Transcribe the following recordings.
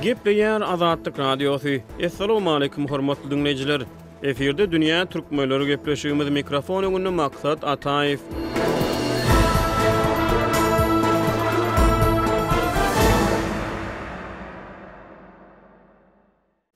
Gepleýär Azatlyk Radiosu. Assalamu alaykum hormatly dinleyijiler. Eferde dünýä türkmenleri gepleşigimiz mikrofon öňünde maksat Ataýew.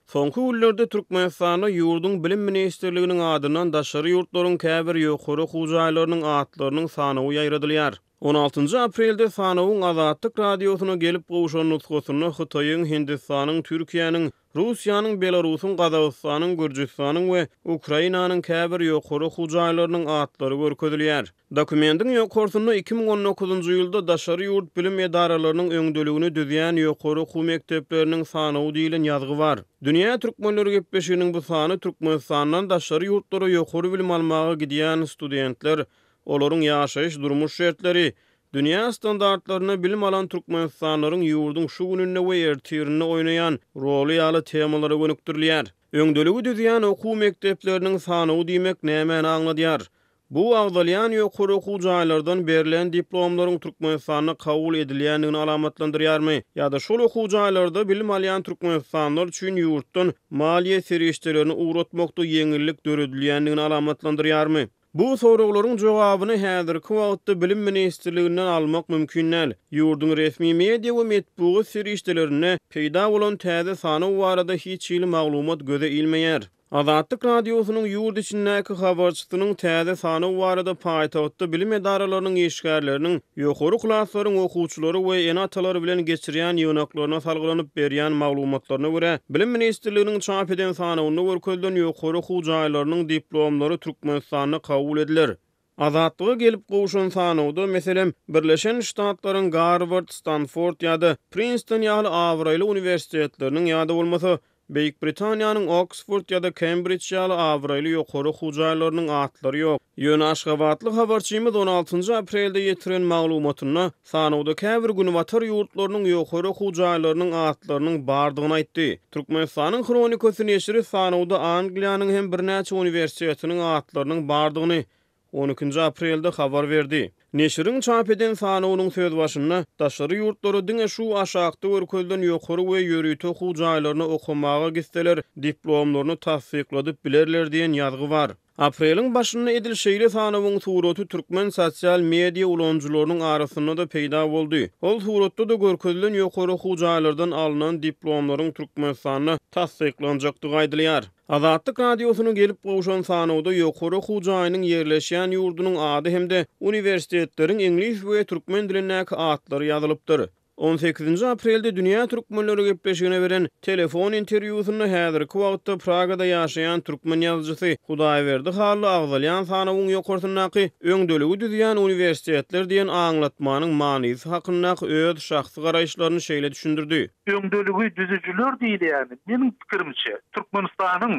Soňky ýyllerde Türkmenistanda ýurdun bilim ministrliginiň adynan daşary ýurtlaryň käbir ýokary hujaýlarynyň atlarynyň sanawy ýaýradylýar. 16 aprelde Sanawyň Azatlyk Radiosyna gelip gowşan nutgasyny Hytaýyň, Hindistanyň, Türkiýanyň, Russiýanyň, Belarusyň, Gazagystanyň, Gürjistanyň we Ukrainanyň käbir ýokary hujaýlarynyň atlary görkezilýär. Dokumentin ýokarsyny 2019-njy ýylda daşary ýurt bilim edaralarynyň öňdeligini düzýän ýokary hu mekdepleriniň sanawy diýilen ýazgy bar. Dünýä türkmenleri gepleşiginiň bu sany Türkmenistandan daşary ýurtlara ýokary bilim almaga gidýän studentler, olaryň ýaşaýyş durmuş şertleri, dünýä standartlaryna bilim alan türkmenistanlaryň ýurdun şu gününe we ertirine oýnaýan roly ýaly temalara gönükdirilýär. Öňdeligi düzýän okuw mekdepleriniň sanawy diýmek näme aňladýar? Bu agdalýan ýokary okuw jaýlardan berilen diplomlaryň Türkmenistana kabul edilýändigini alamatlandyrýarmy? Ýa-da şol okuw jaýlarda bilim alýan türkmenistanlar üçin ýurtdan maliýe serişdelerini uğratmakda ýeňillik döredilýändigini alamatlandyrýarmy? Bu soraglaryň jogabyny häzirki wagtda bilim ministrliginden almak mümkin näl. Ýurdun resmi media we metbuat serişdelerine peýda bolan täze sanaw barada hiç ýyly maglumat göze ilmeýär. Azatlyk Radiosynyň ýurt içindäki habarçysynyň täze sanaw barada paýtagtda bilim edaralarynyň işgärleriniň ýokary klaslaryň okuwçylary we enatalary bilen geçirýän ýynaklaryna salgylanyp berýän maglumatlaryna görä, bilim ministrliginiň çap eden sanawyny görkezden ýokary hujaýlarynyň diplomlary Türkmenistana kabul edilir. Azatlyga gelip gowşan sanawda meselem Birleşen Ştatlaryň Harvard, Stanford ýa-da Princeton ýaly awraýly universitetleriniň ýa-da bolmasa Beýik Britaniýanyň Oxford ýa-da Cambridge ýaly awraýly ýokary hujaýlarynyň atlary ýok. Ýöne Aşgabatlyk habarçymyz 16 aprelde ýetiren maglumatyna sanawda käbir günwatar ýurtlarynyň ýokary hujaýlarynyň atlarynyň bardygyny aýtdy. Türkmenistanyň Kronikasy neşri sanawda Angliýanyň hem birnäçe universitetiniň atlarynyň bardygyny 12 aprelde habar berdi. Neşriň çap eden sanawynyň söz başynda daşary ýurtlary diňe şu aşagda görkezden ýokary we ýörüýte hujaýlaryny okumaga gitseler diplomlaryny tasdikladyp bilerler diýen ýazgy bar. Apreliň başynda edilşeýle sanawyň suraty türkmen sosial media ulanjylarynyň arasynda da peýda boldy. Ol suratda da görkezilen ýokary hujaýlardan alynan diplomlaryň Türkmenistana tasdiklanjakdygy aýdylýar. Azatlyk Radiosynyň gelip gowşan sanawda ýokary hujaýynyň ýerleşýän ýurdunyň ady hemde universitetleriň inglis we türkmen dilindäki atlary ýazylypdyr. 18 aprelde dünýä türkmenleri gepleşigine beren telefon interwýusyny häzirki wagtda Pragada ýaşaýan türkmen ýazgysy Hudaýberdi Hally agdalýan sanawyň ýokarsynaky öňdeligi düzýän universitetler diýen aňlatmanyň manysy hakynda öz şahsy garaýşlaryny şeýle düşündirdi. Öňdeligi düzüjüler diýdi ýani. Meniň pikirimçe Türkmenistanyň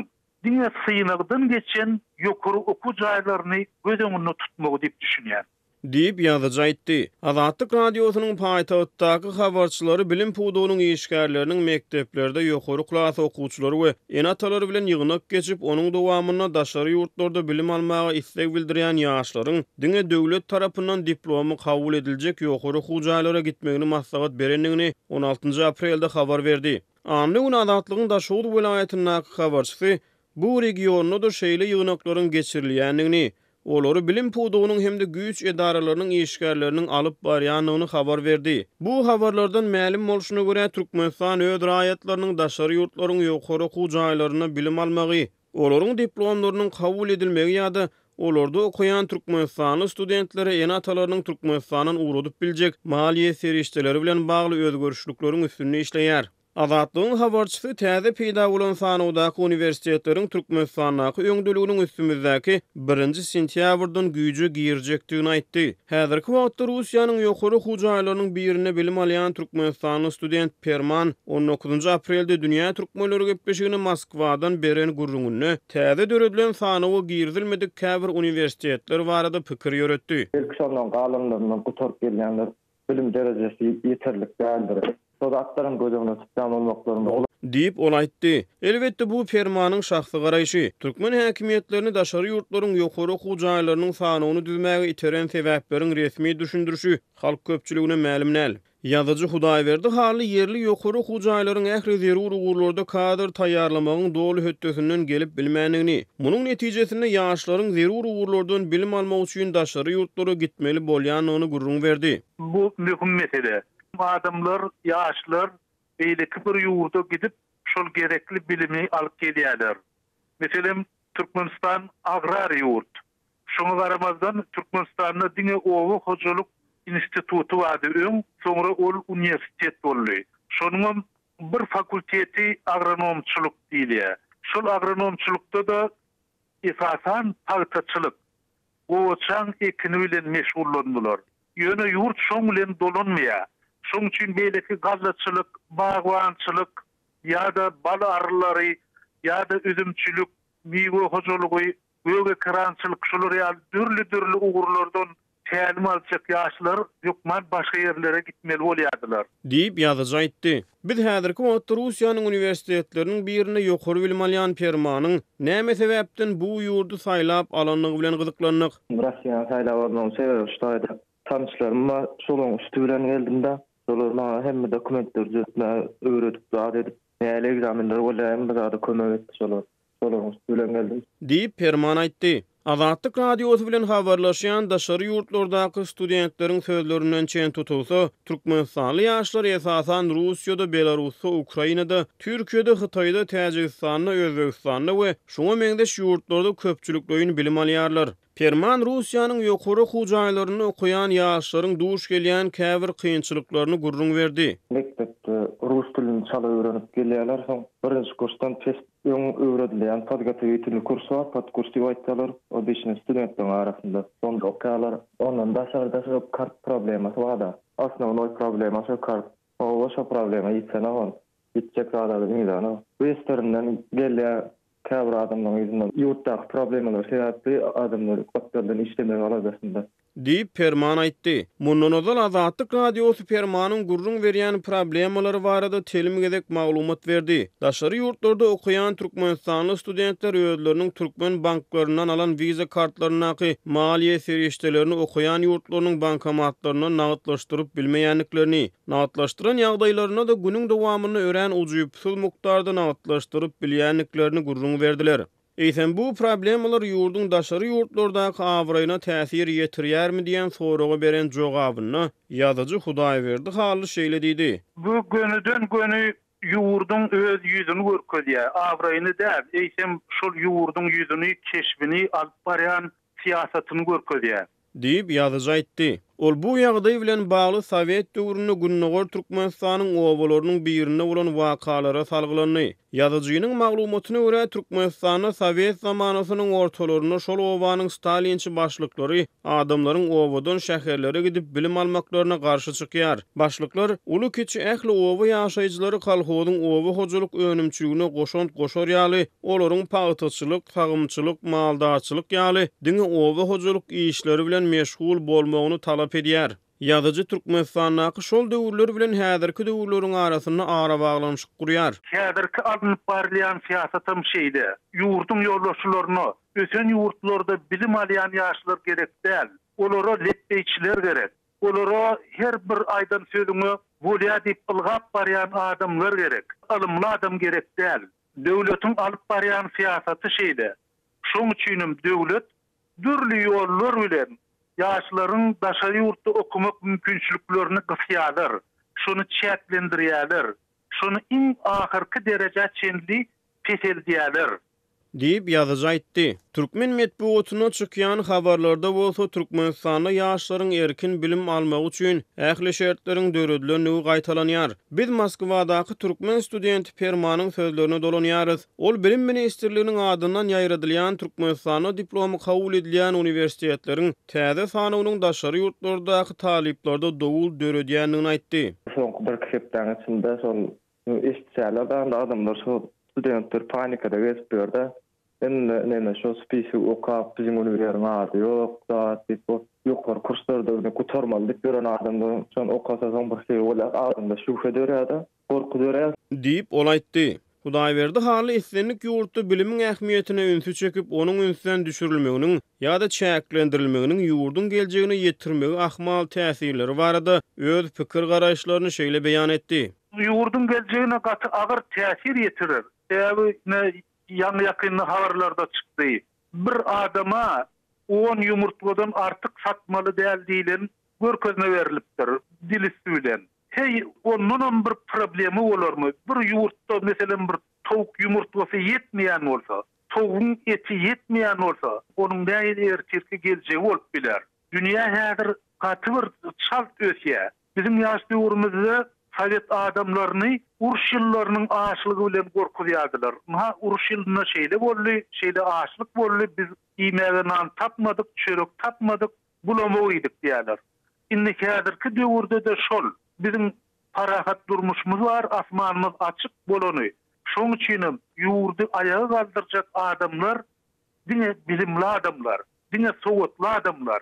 diňe syýnagdan geçen ýokary okuw jaýlaryny göz öňünde tutmagy diýip düşünýär. Diýip ýazyjy aýtdy. Azatlyk Radiosynyň paýtagtdaky habarçylary bilim pudunyň işgärleriniň mekdeplerde ýokary klas okuwçylary we enatalary bilen ýygnak geçip onuň dowamyna daşary ýurtlarda bilim almaga istek bildirýän ýaşlaryň diňe döwlet tarapyndan diplomy kabul ediljek ýokary hujaýlara gitmegini maslahat berenligini 16 aprelde habar berdi. Anlyň Azatlygyň Daşoğlu welaýatynyň habarçysy bu regionda da şeýle ýygnaklaryň geçirilýändigini, olary bilim pudunyň hemde güýç edaralarynyň işgärleriniň alyp barýanlygyny habar berdi. Bu habarlardan ma'lum bolşuna görä Türkmenistan öz raýatlarynyň daşary ýurtlaryň ýokary hujaýlaryna bilim almagy, olaryň diplomlarynyň kabul edilmegi ýa-da olarda okuyan Türkmenistanly studentleri enatalarynyň Türkmenistanyň uğradyp biljek maliýe serişdeleri bilen bagly özgörüşlikleriň üstünde işleýär. Azatlygyň habarçysy täze peýda bolan sanawdaky universitetleriň Türkmenistanaky öňdeliginiň üstümizdäki 1-nji sentýabrdan güýje girjekdigini aýtdy. Häzirki wagtda Russiýanyň ýokary hujaýlarynyň birine bilim alýan Türkmenistanly student Perman 19 aprelde dünýä türkmenleri gepleşigine Moskwadan beren gurrungyny täze döredilen sanawy girdilmedik käbir universitetler barada pikir ýöretdi. Şondan galymlaryň gutarp gelýänler bilim derejesi ýeterlik däldir. Sodatlaryň gözüne tutýan bolmaklaryny diýip ol aýtdy. Elbetde bu fermanyň şahsy garaýşy. Türkmen häkimiýetlerini daşary ýurtlaryň ýokary okuw jaýlarynyň sanyny düzmäge iteren sebäpleriň resmi düşündürüşi halk köpçüligine ma'lum näl. Ýazyjy Hudaýberdi hally yerli ýokary okuw jaýlarynyň ähli zerur ugurlarda kadr taýýarlamagyň dolu höttesinden gelip bilmänligini, munyň netijesinde ýaşlaryň zerur ugurlardan bilim almak üçin daşary ýurtlara gitmeli bolýanyny gurrun berdi. Bu mühim mesele. Adamlar, ýaşlar beýleki bir ýurda gidip şol gerekli bilimi alyp gelýärler. Meselem Türkmenistan agrar ýurt. Şoňa garamazdan Türkmenistanda diňe owa hojaluk institutu vardı. Sonra ol universitet boldy. Şonuň bir fakulteti agronomçylyk diýilýär. Şol agronomçylykda da esasan paýtaçylyk, owaçan ekini bilen meşgullandylar. Ýöne ýurt şoň bilen dolanmaýar. Şoň üçin beýleki gallaçylyk, bagwançylyk ýa-da bal arylary ýa-da üzümçilik, miwe hojalygy, göge krançylyk şolar ýa dürli ugurlardan tälim alçak ýaşlar ýokman başga ýerlere gitmeli bolýardylar. Diýip ýazyjy aýtdy. Biz häzirki wagtda Russiýanyň uniwersitetleriniň birine ýokary bilim alýan fermanyň näme sebäpden bu ýurdu saýlap alanlygy bilen gyzyklandyk. Russiýany saýlawarynyň sebebi şuýdy. Tanışlarymla şolaň üstü bilen geldim-de, şolar maňa hemme dokumentler jötme öwredip zat edip, näle egzaminler bolýan bizde kömek etdi şolar. Şolaň üstü bilen geldim. Diýip ferman aýtdy. Azatlyk radiosu bilen habarlaşýan daşary ýurtlardaky studentleriň sözlerinden çen tutulsa, Türkmenistanly ýaşlar esasan Russiýada, Belarusda, Ukrainada, Türkiýede, Hytaýda, Täjikistanda, Özbekistanda we şoňa meňdeş ýurtlarda köpçülikleýin bilim alýarlar. Ferman Russiýanyň ýokary okuw jaýlaryny okuyan ýaşlaryň duş gelýän käbir kynçylyklaryny gurrun berdi. Mektepde rus dilini çala öwrenip gelýärler, soň birinji kursdan test öwredilýän podgotowyительный kurs bar, podkurs diýip aýtdylar. O 5-nji studentleriň arasynda sonda okalar. Ondan daşary kart problemasy bar. Основной problema şu kart. O şo problema ýetsene on. Ýetjek adamlar bilýär. Bu ýerlerinden gelýär käbir adamlaryň ýüzünden ýurtdaky problemalar sebäpli adamlar gotlardan işlemek alajasynda. Diýip ferman aýtdy. Mundan ozal Azatlyk radiosu fermanyň gurrun berýän problemalary barada telim gezek maglumat berdi. Daşary ýurtlarda okuyan Türkmenistanly studentler özleriniň türkmen banklarynyň alan viza kartlaryny maliýe serişdelerini okuyan ýurtlarynyň bankomatlaryna nagtlaşdyryp bilmeýänliklerini, nagtlaşdyran ýagdaýlaryna da günüň dowamyny ören ujuýupsyz mukdarda nagtlaşdyryp bilýänliklerini gurrun berdiler. Eýsem bu problemalar ýurdun daşary ýurtlardaky awraýyna täsir ýetirýärmi diýen soraga beren jogabyny ýazyjy Hudaýberdi hally şeýle diýdi. Bu gönüden göni ýurdun öz ýüzüni görkezýär. Awraýyny däl, eýsem şol ýurdun ýüzüni, keşbini alyp barýan siýasatyny görkezýär. Diýip ýazyjy aýtdy. Ol bu ýagdaý bilen bagly Sowet döwrüne günnäger Türkmenistanyň owalarynyň birine bolan wakalara salgylandy. Ýazyjynyň maglumatyna görä Türkmenistanda Sowet zamanasynyň ortalaryna şol owanyň Stalinçi başlyklary adamlaryň owadan şäherlere gidip bilim almaklaryna garşy çykýar. Başlyklar uly kiçi ähli owa ýaşaýjylary kolhozyň owa hojalyk önümçüligine goşant goşar ýaly, olaryň paýtaçylyk, sagymçylyk, maldarçylyk ýaly diňe owa hojalyk işleri bilen meşgul bolmagyny talap edýär. Ýazyjy Türkmenistandaky şol döwürler bilen häzirki döwürleriň arasyny ara baglanşyk gurýar. Häzirki alynyp barýan siýasatym şeýdi. Ýurdun ýoldaşlaryny, ösen ýurtlarda bilim alýan ýaşlar gerek däl. Olara lepbeýçiler gerek. Olara her bir aýdan sözüňi bolýa diýip ılgap barýan adamlar gerek. Alymly adam gerek däl. Döwletiň alyp barýan siýasaty şeýdi. Şoň üçin döwlet dürli ýollar bilen ýaşlaryň daşary ýurtda okumak mümkinçiliklerini gysýarlar. Şonu çäklendirýärler. Şonu iň ahyrky derejä çenli peseldýärler. Diýip ýazyjy aýtdy. Türkmen medeniýetine çykýan habarlarda bolsa Türkmenistanda ýaşlaryň erkin bilim almak üçin ähli şertleriň döredileni gaýtalanýar. Biz Moskwadaky türkmen studenti fermanyň sözlerine dolanýarys. Ol bilim ministrliginiň adyndan ýaýradylýan Türkmenistana diplomy kabul edilýän uniwersitetleriň täze sanynyň daşary ýurtlardaky taliplarda dowul döredýändigini aýtdy. Soňky bir hepden içinde şol işçilerden adamlar şol studentler panikada geçip berdi. Näme şo spisi okap bizim uniwersitetimiň ady ýok, zat diýip ýokary kurslarda gutarmaly diýip beren adamlar şon okasa soň bir şey bolar, adamda şüphe dörýärdi, gorku dörýär. diýip olaýtdy. Hudaýberdi hally islenlik ýurtda bilimin ähmiýetine ünsü çekip onuň ünsüden düşürilmeginiň ýa-da çäklendirilmeginiň ýurdun geljegine ýetirmegi ahmal täsirleri barada öz pikir garaşlaryny şeýle beýan etdi. Ýurdun geljegine gaty agyr täsir ýetirir. Ýa-ni ýakynly habarlarda çykdy. Bir adama 10 ýumurtladan artyk satmaly däl diýilen görkezine berilipdir, dil üstüden. Hey, onun bir problemi olarmy? Bir ýurtda meselen bir tawuk ýumurtlasy ýetmeýän bolsa, tawygyň eti ýetmeýän bolsa, onuň näme ertirki geljegi bolup biler. Dünýä häzir gaty bir çalt ösýär. Bizim ýaş döwrümizde Sovet adamlaryny uruş ýyllarynyň açlygy bilen gorkuzýardylar. Ha uruş ýylyna şeýle boldy, şeýle açlyk boldy, biz iýmege nan tapmadyk, çörek tapmadyk, bulamaýdyk diýerler. Indi häzirki döwürde de şol. Bizim parahat durmuşumuz var, asmanımız açık bolony. Şoň üçin ýurdy ayağa galdyrjak adamlar, diňe bilimli adamlar, diňe sowatly adamlar,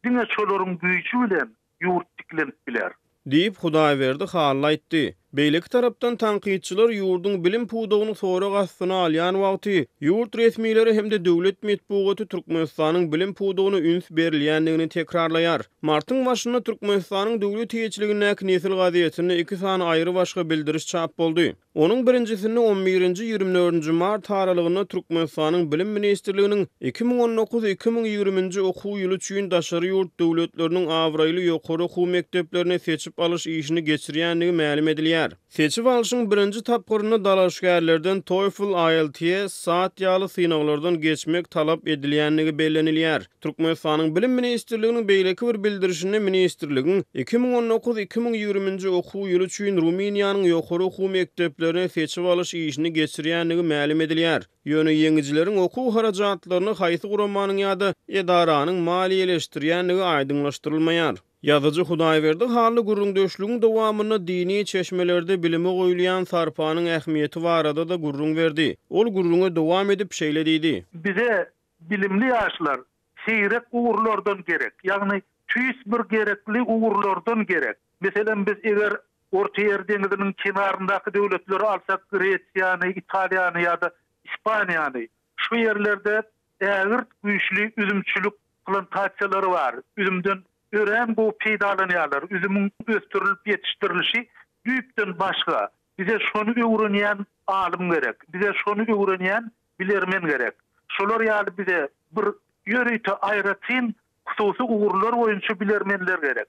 diňe şolaryň güýçi bilen ýurt diklenip biler. Diýip Hudaýberdi hally aýtdy. Beýleki tarapdan tanqidçiler ýurdun bilim puwdagyny sonra gastyna alýan wagty ýurt resmiýetleri hemde döwlet medeniýeti Türkmenistanyň bilim puwdagyny üns berilýändigini tekrarlaýar. Martyň başynda Türkmenistanyň döwlet ýeçiligine Nesil gazetine 2 sany aýry başga bildiriş çap boldy. Onuň birinjisini 11-24 mart aralygyna Türkmenistanyň bilim ministrliginiň 2019-2020 okuw ýyly üçin daşary ýurt döwletleriniň awraýly ýokary okuw mekdeplerine seçip alyş işini geçirýändigi ma'lum edilýär. Seçip alyşyň birinji tapgyryny dalaşgärlerden TOEFL, IELTS, saat ýaly synaglardan geçmek talap edilýändigi bellenilýär. Türkmenistanyň bilim ministrliginiň beýleki bir bildirişinde ministrligiň 2019-2020 okuw ýyly üçin Ruminiýanyň ýokary okuw mekdeplerine seçip alyş işini geçirýändigi ma'lum edilýär. Ýöne ýeňijileriň okuw harajatlaryny haýsy guramanyň ýa-da edaranyň maliýeleşdirýändigi aýdyňlaşdyrylmaýar. Yazıcı Hudaýberdi hally gurrundeşligiň dowamyna dini çeşmelerde bilime goýulýan sarpanyň ähmiýeti barada da gurrun berdi. Ol gurruna dowam edip şeýle diýdi. Bize bilimli ýaşlar seýrek uğurlardan gerek. Ýagny tüýs bir gerekli uğurlardan gerek. Meselen biz eger Orta Ýer deňiziniň kenaryndaky döwletleri alsak, Gretsiýany, Italiýany ýa-da Ispaniýany, şu ýerlerde ägirt güýçli üzümçilik plantasiýalary bar. Üzümden ören bu peýdalanýarlar, üzümüň östürilip ýetişdirilişi düýpden başga. Bize şonu öwrenýän alim gerek, bize şonu öwrenýän bilermen gerek. Şolar ýaly bize bir ýöreýte aýratyn hususy uğurlar boýunça bilermenler gerek.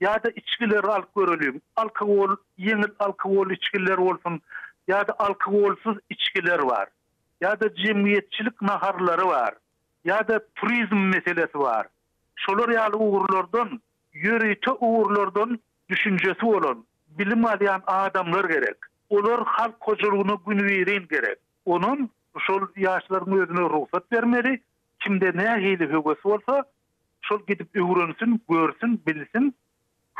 Ya da içkiler alıp görülüyor. Alkol, yeňil alkol içkiler olsun. Ya da alkolsuz içkiler var. Ya da cemiyetçilik naharları var. Ya da turizm meselesi var. Şolar ýaly uğurlardan, ýöreýte uğurlardan düşünjesi bolan bilim alýan adamlar gerek. Olar halk hojalygyna gün berin gerek. Onun şol ýaşlaryň özüne ruhsat bermeli. Kimde nähili höwesi bolsa, şol gidip öwrensin, görsün, bilsin.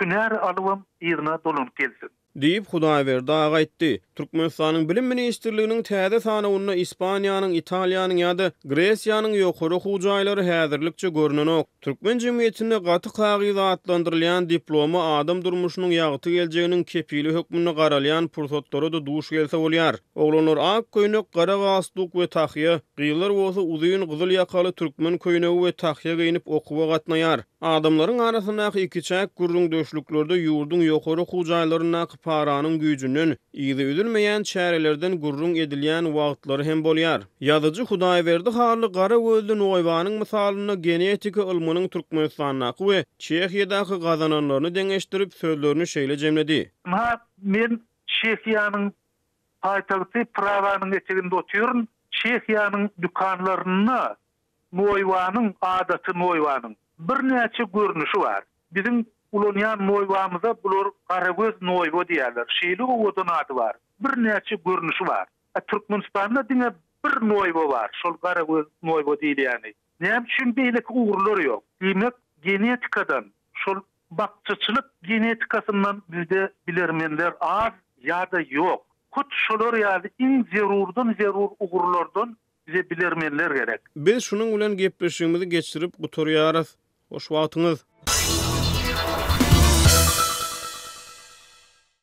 Günär alywam ýerine dolanyp gelsin. Diýip Hudaýberdi aýtdy. Türkmenistanyň bilim ministrliginiň täze sanawyna Ispaniýanyň, Italiýanyň ýa-da Gresiýanyň ýokary okuw jaýlary häzirlikçe görnenok. Türkmen jemgyýetinde gaty kagyza atlandyrylýan diplomy adam durmuşynyň ýagty geljeginiň kepili hökmüne garalýan pursatlary da duş gelse bolýar. Oglanlar ak köýnek, gara gastuk we tahyýa, gyýlar bolsa uzyn gyzyl ýakaly türkmen köýnegi we tahyýa giyinip okuwa gatnaýar. Adamlaryň arasyndaky iki çäk gurrun döşlüklerde ýurdun ýokary okuw jaýlaryna paranyň güýjünden ýygy üzülmeýän çärelerden gurrun edilýän wagtlary hem bolýar. Ýazyjy Hudaýberdi hally gara gözlü noýwanyň misalyna genetika ilminiň Türkmenistanyňky we Çehiýadaky gazananlaryny deňeşdirip sözlerini şeýle jemledi. Men Çehiýanyň paýtagty Praganyň eteginde oturýaryn. Çehiýanyň dükanlaryny noýwanyň adaty noýwanyň bir näçe görnüşi var. Bizim ulanýan noýwamyza bular garagöz noýwa diýerler. Şeýle owadan ady var. Bir näçe görnüşi var. Türkmenistanda diňe bir noýwa var. Şol garagöz noýwa diýilýäni. Näme üçin beýleki uğurlar ýok? Demek genetikadan, şol bakçyçylyk genetikasyndan bizde bilermenler az ýa-da ýok. Kut şolar ýaly iň zerurdan zerur uğurlardan bize bilermenler gerek. Biz şunun bilen gepleşigimizi geçirip guturýarys. Hoş wagtyňyz.